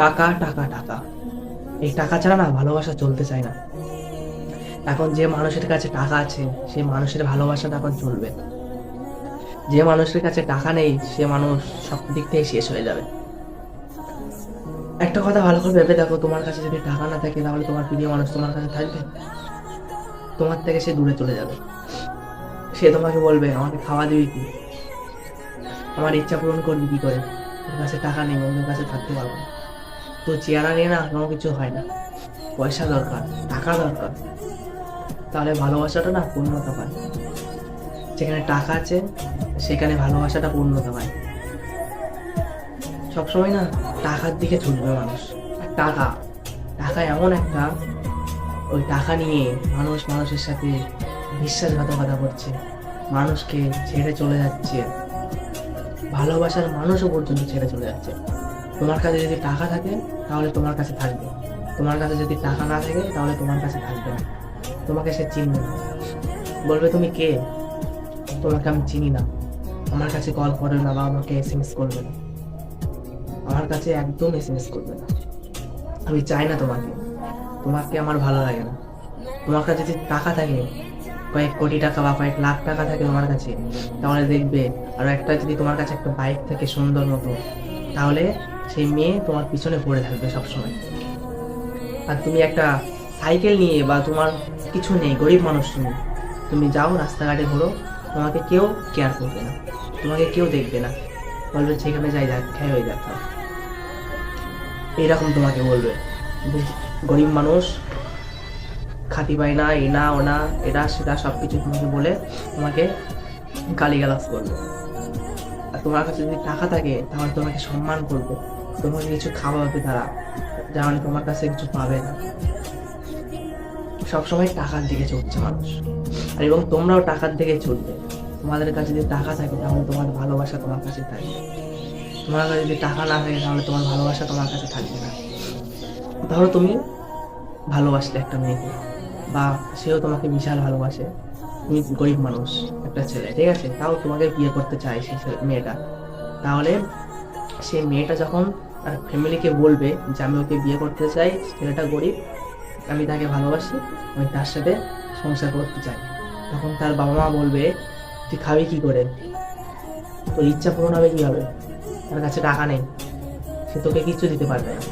টাকা টাকা টাকা, এই টাকা ছাড়া না ভালোবাসা চলতে চায় না। এখন যে মানুষের কাছে টাকা আছে সে মানুষের ভালোবাসাটা এখন চলবে। যে মানুষের কাছে টাকা নেই সে মানুষ সব দিক থেকে শেষ হয়ে যাবে। একটা কথা ভালো করে ভেবে দেখো, তোমার কাছে যদি টাকা না থাকে তাহলে তোমার প্রিয় মানুষ তোমার কাছে থাকবে? তোমার থেকে সে দূরে চলে যাবে। সে তোমাকে বলবে আমাকে খাওয়া দিবি কি, আমার ইচ্ছা পূরণ করবি কি করে, তোর কাছে টাকা নেই, অন্যের কাছে থাকতে পারবো না। তো চেহারা নিয়ে না কোনো কিছু হয় না, পয়সা দরকার, টাকা দরকার, তাহলে ভালোবাসাটা না পূর্ণতা পায়। যেখানে টাকা আছে সেখানে ভালোবাসাটা পূর্ণতা পায়। সবসময় না টাকার দিকে ছুটবে মানুষ। আর টাকা, টাকা এমন একটা, ওই টাকা নিয়ে মানুষ মানুষের সাথে বিশ্বাসঘাতকতা করছে, মানুষকে ছেড়ে চলে যাচ্ছে, ভালোবাসার মানুষও পর্যন্ত ছেড়ে চলে যাচ্ছে। তোমার কাছে যদি টাকা থাকে তাহলে তোমার কাছে থাকবে, তোমার কাছে যদি টাকা না থাকে তাহলে তোমার কাছে থাকবে না। তোমাকে সে চিনবে না, বলবে তুমি কে, তোমাকে আমি চিনি না, আমার কাছে কল করবে না বা আমাকে এসএমএস করবে না, আমার কাছে একদম এসএমএস করবে না। আমি চাই না তোমাকে, তোমাকে আমার ভালো লাগে না। তোমার কাছে যদি টাকা থাকে, কয়েক কোটি টাকা বা কয়েক লাখ টাকা থাকে তোমার কাছে, তাহলে দেখবে, আর একটা যদি তোমার কাছে একটা বাইক থাকে সুন্দর মতো, তাহলে সেই মেয়ে তোমার পিছনে পড়ে থাকবে সবসময়। আর তুমি একটা সাইকেল নিয়ে বা তোমার কিছু নেই, গরিব মানুষ তুমি, তুমি যাও রাস্তাঘাটে ঘোরো, তোমাকে কেউ কেয়ার করবে না, তোমাকে কেউ দেখবে না, বলবে সেখানে যাই যাক খেয়ে হয়ে যাক। এইরকম তোমাকে বলবে, গরিব মানুষ, খাতি পায় না, এ না ও না, এটা সেটা সব কিছু তোমাকে বলে তোমাকে গালিগালাজ করবে। আর তোমার কাছে যদি টাকা থাকে তাহলে তোমাকে সম্মান করবে, তোমাকে কিছু খাওয়াবে তারা, যেমন তোমার কাছে কিছু পাবে না। সবসময় টাকার দিকে ছুটছে মানুষ, আর এবং তোমরাও টাকার দিকে ছুটবে। তোমাদের কাছে যদি টাকা থাকে তাহলে তোমার ভালোবাসা তোমার কাছে থাকবে, তোমার কাছে যদি টাকা না থাকে তাহলে তোমার ভালোবাসা তোমার কাছে থাকবে না। ধরো তুমি ভালোবাসলে একটা মেয়েকে, বা সেও তোমাকে বিশাল ভালোবাসে, তুমি গরিব মানুষ, একটা ছেলে, ঠিক আছে, তাও তোমাকে বিয়ে করতে চায় সেই মেয়েটা, তাহলে সেই মেয়েটা যখন তার ফ্যামিলিকে বলবে যে আমি ওকে বিয়ে করতে চাই, ছেলেটা গরিব, আমি তাকে ভালোবাসি, আমি তার সাথে সংসার করতে চাই, তখন তার বাবা মা বলবে তুই খাবি কি করে, তোর ইচ্ছা পূরণ হবে কিভাবে, তার কাছে টাকা নেই, সে তোকে কিচ্ছু দিতে পারবে না।